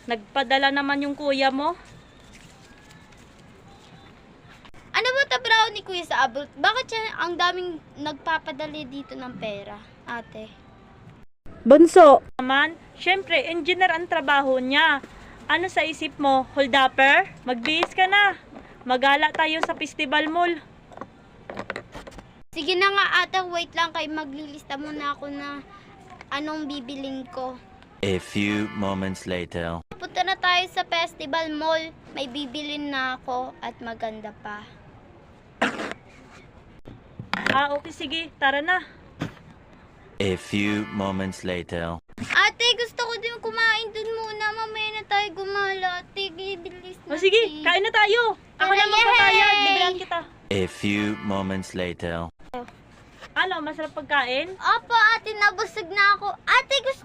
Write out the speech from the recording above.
Nagpadala naman yung kuya mo. Ano ba tabraho ni Kuya sa abroad? Bakit siya ang daming nagpapadali dito ng pera, ate? Bunso. Naman, syempre, engineer ang trabaho niya. Ano sa isip mo, hold-upper? Magbihis ka na. Magala tayo sa festival mall. Sige na nga ate, wait lang kay maglilista muna ako na anong bibilin ko. A few moments later. Punta na tayo sa festival mall. May bibilin na ako at maganda pa. Okay, sige. Tara na. A few moments later. Ate, gusto ko din kumain dun muna. Mamaya na tayo gumala. Ate, bibilis na. Sige, kain na tayo. Ako na magpapayag. Yay! Librahan kita. A few moments later. Ano, masarap pagkain? Opo, ate, nabusog na ako. Ate, gusto